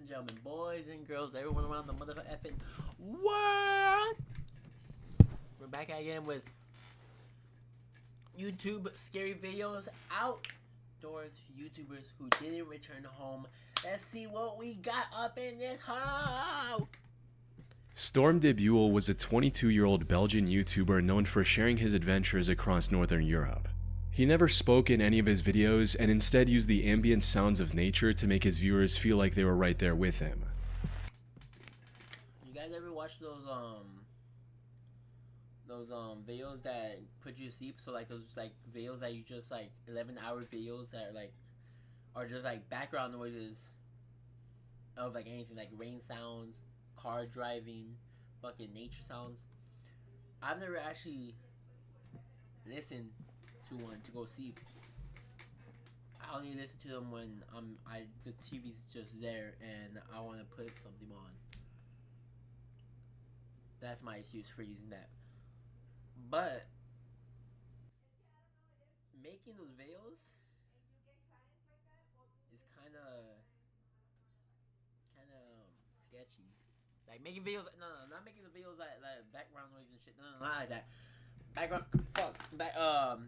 and gentlemen, boys and girls, everyone around the mother effing world. We're back again with YouTube scary videos. Outdoors YouTubers who didn't return home. Let's see what we got up in this hole. Storm de Buell was a 22-year-old Belgian YouTuber known for sharing his adventures across Northern Europe. He never spoke in any of his videos and instead used the ambient sounds of nature to make his viewers feel like they were right there with him. You guys ever watch those videos that put you to sleep? So like those like videos that you just like 11-hour videos that are just like background noises of like anything, like rain sounds, car driving, fucking nature sounds. I've never actually listened to one to go sleep. I only listen to them when the TV's just there and I want to put something on. That's my excuse for using that. But making those videos is kind of sketchy. Like making videos, no, not making the videos like background noise and shit. No, not like that.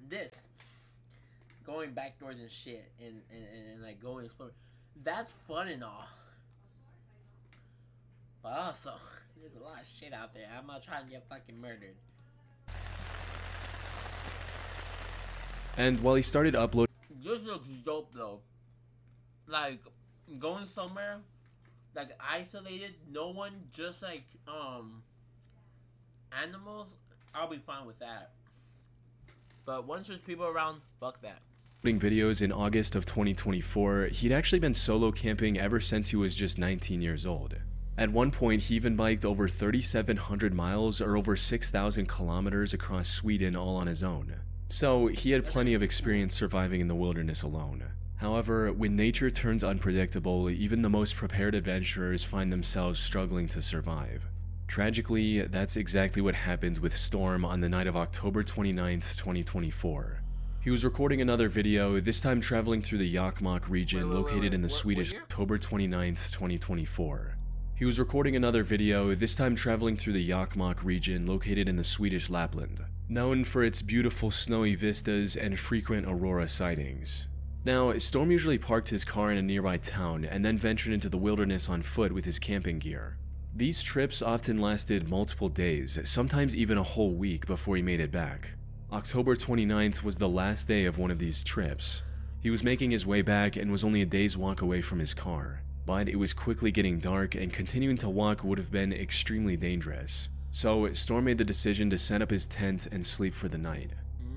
This going back doors and shit and like going exploring. That's fun and all. But also, there's a lot of shit out there. I'm not trying to get fucking murdered. And while he started uploading, This looks dope though. Like going somewhere, like isolated, no one, just like animals. I'll be fine with that. But once there's people around, fuck that. videos in August of 2024, he'd actually been solo camping ever since he was just 19 years old. At one point, he even biked over 3,700 miles or over 6,000 kilometers across Sweden all on his own. So he had plenty of experience surviving in the wilderness alone. However, when nature turns unpredictable, even the most prepared adventurers find themselves struggling to survive. Tragically, that's exactly what happened with Storm on the night of October 29th, 2024. He was recording another video, this time traveling through the Jokkmokk region located in the Swedish October 29th, 2024. He was recording another video, this time traveling through the Jokkmokk region located in the Swedish Lapland, known for its beautiful snowy vistas and frequent aurora sightings. Now, Storm usually parked his car in a nearby town and then ventured into the wilderness on foot with his camping gear. These trips often lasted multiple days, sometimes even a whole week before he made it back. October 29th was the last day of one of these trips. He was making his way back and was only a day's walk away from his car, but it was quickly getting dark and continuing to walk would have been extremely dangerous. So Storm made the decision to set up his tent and sleep for the night.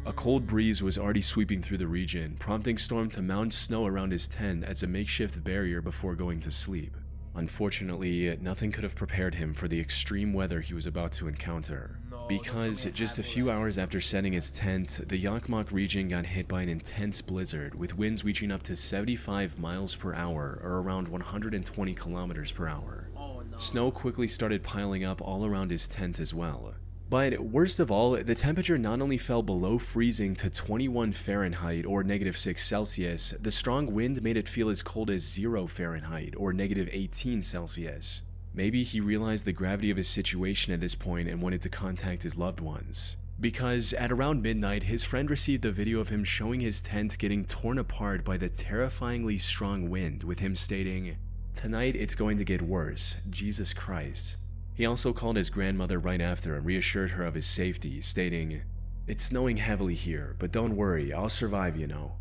A cold breeze was already sweeping through the region, prompting Storm to mound snow around his tent as a makeshift barrier before going to sleep. Unfortunately, nothing could have prepared him for the extreme weather he was about to encounter. Because just a few hours after setting his tent, the Jokkmokk region got hit by an intense blizzard with winds reaching up to 75 miles per hour or around 120 kilometers per hour. Snow quickly started piling up all around his tent as well. But worst of all, the temperature not only fell below freezing to 21 Fahrenheit or -6 Celsius, the strong wind made it feel as cold as 0 Fahrenheit or -18 Celsius. Maybe he realized the gravity of his situation at this point and wanted to contact his loved ones. Because at around midnight, his friend received a video of him showing his tent getting torn apart by the terrifyingly strong wind, with him stating, "Tonight it's going to get worse, Jesus Christ." He also called his grandmother right after and reassured her of his safety, stating, "It's snowing heavily here, but don't worry, I'll survive, you know."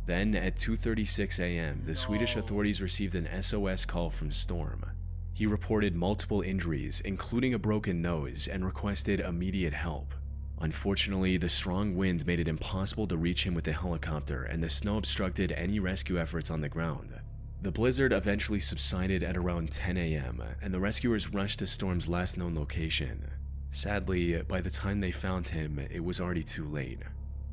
Then, at 2:36 a.m., the Swedish authorities received an SOS call from Storm. He reported multiple injuries, including a broken nose, and requested immediate help. Unfortunately, the strong wind made it impossible to reach him with a helicopter, and the snow obstructed any rescue efforts on the ground. The blizzard eventually subsided at around 10 a.m., and the rescuers rushed to Storm's last known location. Sadly, by the time they found him, it was already too late.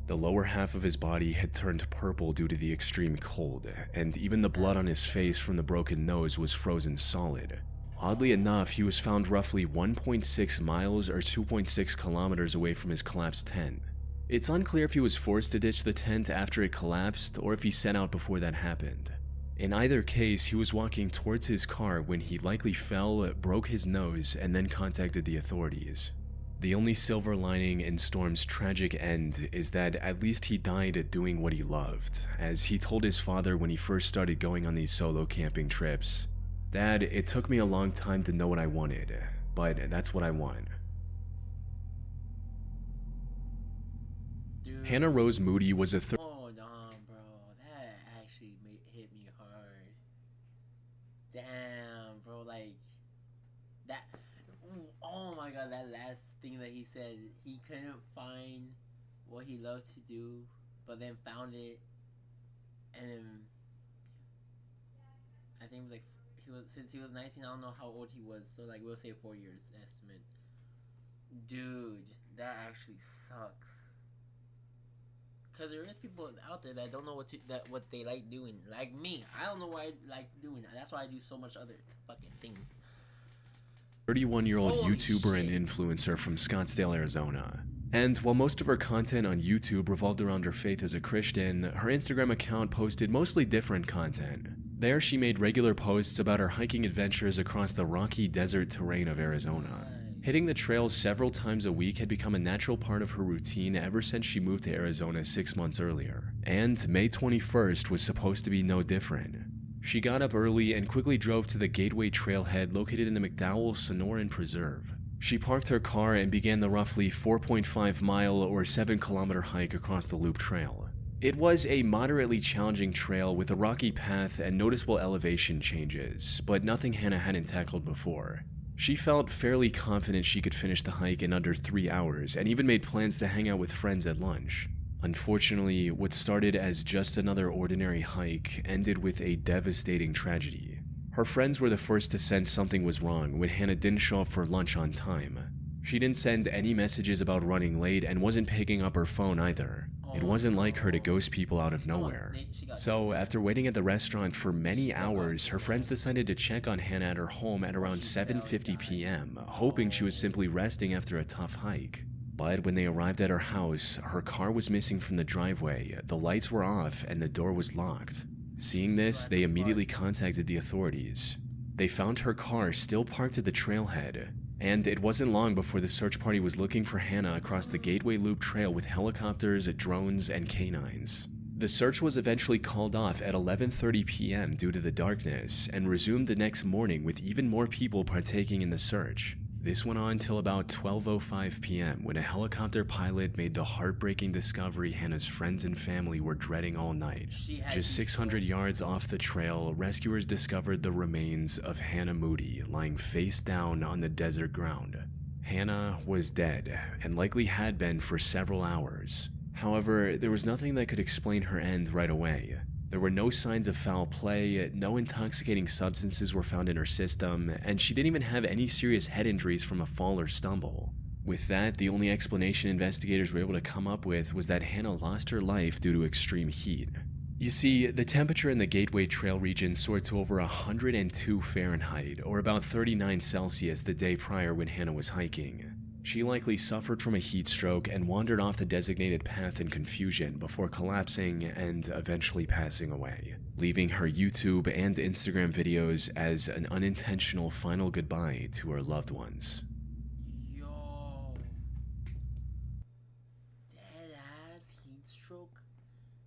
The lower half of his body had turned purple due to the extreme cold, and even the blood on his face from the broken nose was frozen solid. Oddly enough, he was found roughly 1.6 miles or 2.6 kilometers away from his collapsed tent. It's unclear if he was forced to ditch the tent after it collapsed or if he set out before that happened. In either case, he was walking towards his car when he likely fell, broke his nose, and then contacted the authorities. The only silver lining in Storm's tragic end is that at least he died doing what he loved, as he told his father when he first started going on these solo camping trips. "Dad, it took me a long time to know what I wanted, but that's what I want." Dude. Hannah Rose Moody was a Hold on, bro. That actually hit me hard. Damn, bro. Like, that. Oh my god, that last thing that he said. He couldn't find what he loved to do, but then found it. And then, I think it was like, since he was 19, I don't know how old he was. So, like, we'll say 4 years estimate. Dude, that actually sucks. Because there is people out there that don't know what they like doing. Like me, I don't know why I like doing that. That's why I do so much other fucking things. 31-year-old Holy YouTuber shit. and influencer from Scottsdale, Arizona. And while most of her content on YouTube revolved around her faith as a Christian, her Instagram account posted mostly different content. There, she made regular posts about her hiking adventures across the rocky desert terrain of Arizona. Hitting the trails several times a week had become a natural part of her routine ever since she moved to Arizona 6 months earlier. And May 21st was supposed to be no different. She got up early and quickly drove to the Gateway Trailhead located in the McDowell Sonoran Preserve. She parked her car and began the roughly 4.5-mile or 7-kilometer hike across the Loop Trail. It was a moderately challenging trail with a rocky path and noticeable elevation changes, but nothing Hannah hadn't tackled before. She felt fairly confident she could finish the hike in under 3 hours and even made plans to hang out with friends at lunch. Unfortunately, what started as just another ordinary hike ended with a devastating tragedy. Her friends were the first to sense something was wrong when Hannah didn't show up for lunch on time. She didn't send any messages about running late and wasn't picking up her phone either. It wasn't like her to ghost people out of nowhere. So, after waiting at the restaurant for many hours, her friends decided to check on Hannah at her home at around 7:50 p.m., hoping she was simply resting after a tough hike. But when they arrived at her house, her car was missing from the driveway, the lights were off, and the door was locked. Seeing this, they immediately contacted the authorities. They found her car still parked at the trailhead, and it wasn't long before the search party was looking for Hannah across the Gateway Loop Trail with helicopters, drones, and canines. The search was eventually called off at 11:30 p.m. due to the darkness, and resumed the next morning with even more people partaking in the search. This went on till about 12:05 p.m. when a helicopter pilot made the heartbreaking discovery Hannah's friends and family were dreading all night. Just 600 yards off the trail, rescuers discovered the remains of Hannah Moody lying face down on the desert ground. Hannah was dead, and likely had been for several hours. However, there was nothing that could explain her end right away. There were no signs of foul play, no intoxicating substances were found in her system, and she didn't even have any serious head injuries from a fall or stumble. With that, the only explanation investigators were able to come up with was that Hannah lost her life due to extreme heat. You see, the temperature in the Gateway Trail region soared to over 102 Fahrenheit, or about 39 Celsius the day prior when Hannah was hiking. She likely suffered from a heat stroke and wandered off the designated path in confusion before collapsing and eventually passing away, leaving her YouTube and Instagram videos as an unintentional final goodbye to her loved ones. Yo. Dead ass heat stroke?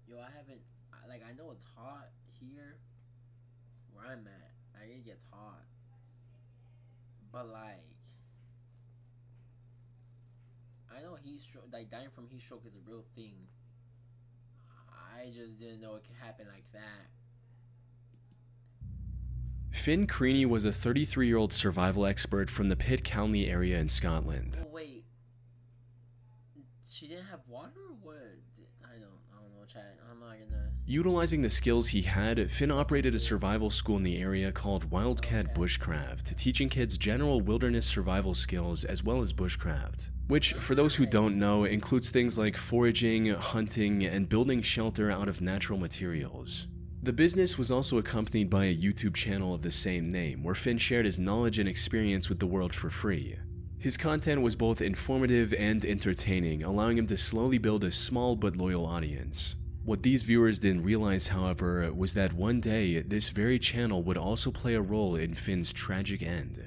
Yo, I know it's hot here where I'm at. Like, it gets hot. But I know heat stroke, dying from heat stroke is a real thing. I just didn't know it could happen like that. Finn Creaney was a 33-year-old survival expert from the Pitt County area in Scotland. Oh, wait. She didn't have water or what? I don't know, chat. I'm not gonna... Utilizing the skills he had, Finn operated a survival school in the area called Wildcat Bushcraft, teaching kids general wilderness survival skills as well as bushcraft, which, for those who don't know, includes things like foraging, hunting, and building shelter out of natural materials. The business was also accompanied by a YouTube channel of the same name, where Finn shared his knowledge and experience with the world for free. His content was both informative and entertaining, allowing him to slowly build a small but loyal audience. What these viewers didn't realize, however, was that one day, this very channel would also play a role in Finn's tragic end.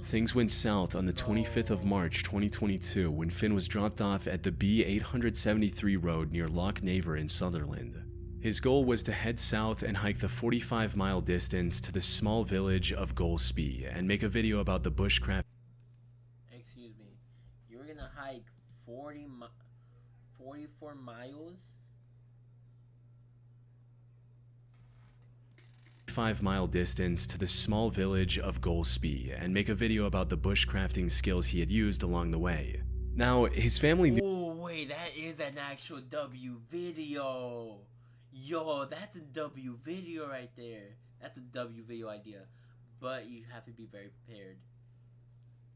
Things went south on the 25th of March 2022 when Finn was dropped off at the B873 road near Loch Naver in Sutherland. His goal was to head south and hike the 45-mile distance to the small village of Golspie and make a video about the bushcraft. Excuse me. You were gonna hike 44 miles? 5-mile distance to the small village of Golspie and make a video about the bushcrafting skills he had used along the way. Now, his family knew— Oh, wait, that is an actual W video. Yo, that's a W video right there. That's a W video idea. But you have to be very prepared.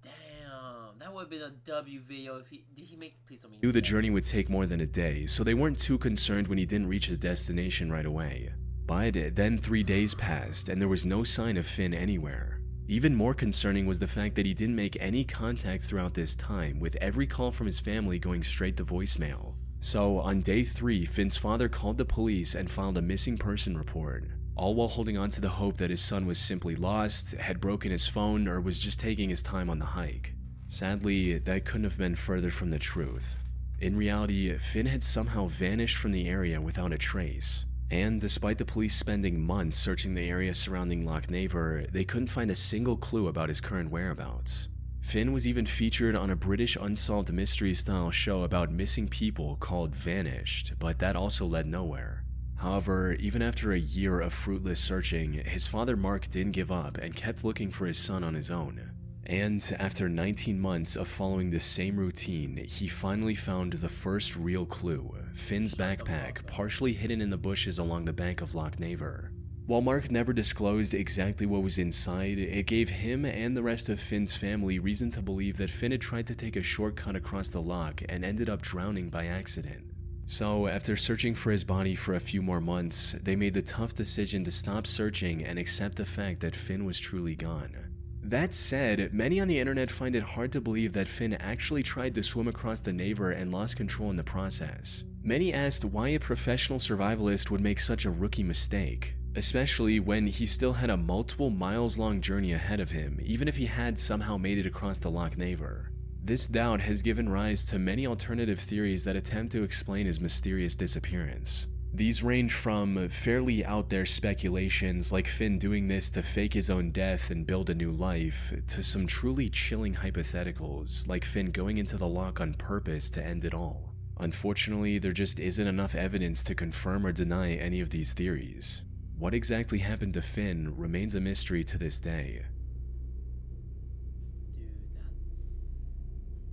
Damn, that would have been a W video if did he make, please tell me. Knew the journey would take more than a day, so they weren't too concerned when he didn't reach his destination right away. But then 3 days passed and there was no sign of Finn anywhere. Even more concerning was the fact that he didn't make any contact throughout this time, with every call from his family going straight to voicemail. So on day 3, Finn's father called the police and filed a missing person report, all while holding on to the hope that his son was simply lost, had broken his phone, or was just taking his time on the hike. Sadly, that couldn't have been further from the truth. In reality, Finn had somehow vanished from the area without a trace. And despite the police spending months searching the area surrounding Loch Naver, they couldn't find a single clue about his current whereabouts. Finn was even featured on a British unsolved mystery-style show about missing people called Vanished, but that also led nowhere. However, even after a year of fruitless searching, his father Mark didn't give up and kept looking for his son on his own. And after 19 months of following the same routine, he finally found the first real clue: Finn's backpack, partially hidden in the bushes along the bank of Loch Naver. While Mark never disclosed exactly what was inside, it gave him and the rest of Finn's family reason to believe that Finn had tried to take a shortcut across the loch and ended up drowning by accident. So, after searching for his body for a few more months, they made the tough decision to stop searching and accept the fact that Finn was truly gone. That said, many on the internet find it hard to believe that Finn actually tried to swim across the Naver and lost control in the process. Many asked why a professional survivalist would make such a rookie mistake, especially when he still had a multiple miles long journey ahead of him, even if he had somehow made it across the Loch Naver. This doubt has given rise to many alternative theories that attempt to explain his mysterious disappearance. These range from fairly out there speculations like Finn doing this to fake his own death and build a new life, to some truly chilling hypotheticals like Finn going into the loch on purpose to end it all. Unfortunately, there just isn't enough evidence to confirm or deny any of these theories. What exactly happened to Finn remains a mystery to this day.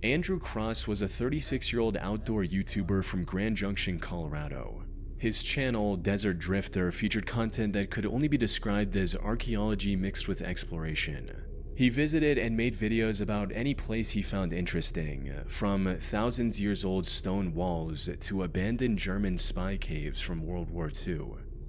Andrew Cross was a 36-year-old outdoor YouTuber from Grand Junction, Colorado. His channel, Desert Drifter, featured content that could only be described as archaeology mixed with exploration. He visited and made videos about any place he found interesting, from thousands years old stone walls to abandoned German spy caves from World War II.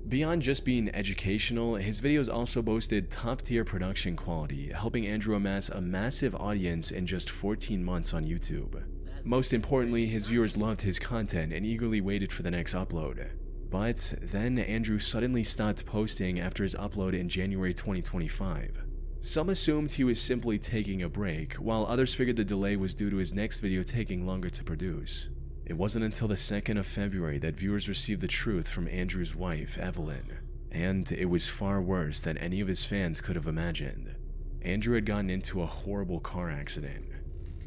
Beyond just being educational, his videos also boasted top-tier production quality, helping Andrew amass a massive audience in just 14 months on YouTube. Most importantly, his viewers loved his content and eagerly waited for the next upload. But then Andrew suddenly stopped posting after his upload in January 2025. Some assumed he was simply taking a break, while others figured the delay was due to his next video taking longer to produce. It wasn't until the 2nd of February that viewers received the truth from Andrew's wife, Evelyn, and it was far worse than any of his fans could have imagined. Andrew had gotten into a horrible car accident.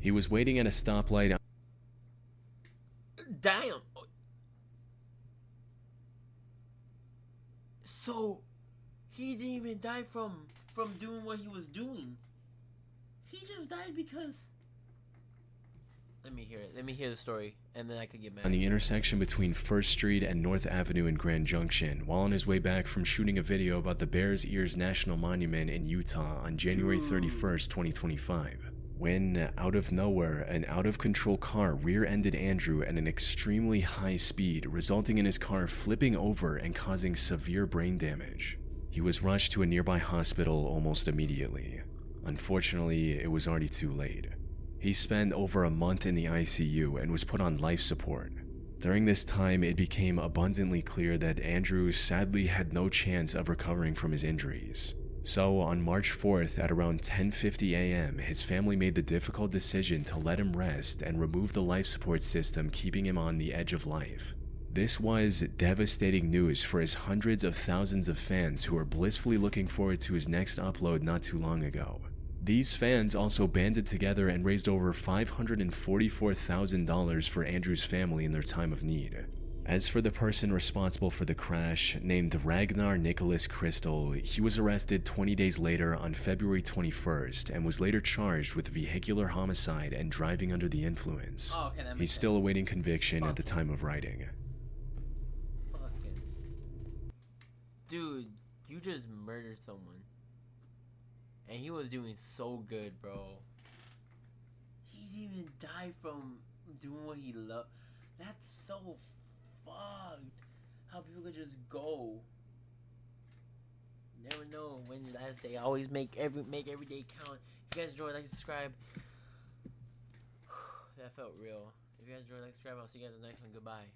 He was waiting at a stoplight. Damn! So, he didn't even die from doing what he was doing. He just died because... Let me hear it. Let me hear the story, and then I could get mad. On the intersection between 1st Street and North Avenue in Grand Junction, while on his way back from shooting a video about the Bears Ears National Monument in Utah on January 31st, 2025. When, out of nowhere, an out-of-control car rear-ended Andrew at an extremely high speed, resulting in his car flipping over and causing severe brain damage. He was rushed to a nearby hospital almost immediately. Unfortunately, it was already too late. He spent over a month in the ICU and was put on life support. During this time, it became abundantly clear that Andrew sadly had no chance of recovering from his injuries. So, on March 4th at around 10:50 a.m., his family made the difficult decision to let him rest and remove the life support system keeping him on the edge of life. This was devastating news for his hundreds of thousands of fans who were blissfully looking forward to his next upload not too long ago. These fans also banded together and raised over $544,000 for Andrew's family in their time of need. As for the person responsible for the crash, named Ragnar Nicholas Crystal, he was arrested 20 days later on February 21st and was later charged with vehicular homicide and driving under the influence. Oh, okay, that makes He's still sense. awaiting conviction at the time of writing. Fucking. Dude, you just murdered someone. And he was doing so good, bro. He didn't even die from doing what he loved. That's so fucked. How people could just go. Never know when your last day. Always make every day count. If you guys enjoyed, like, subscribe. That felt real. If you guys enjoyed, like, subscribe. I'll see you guys in the next one. Goodbye.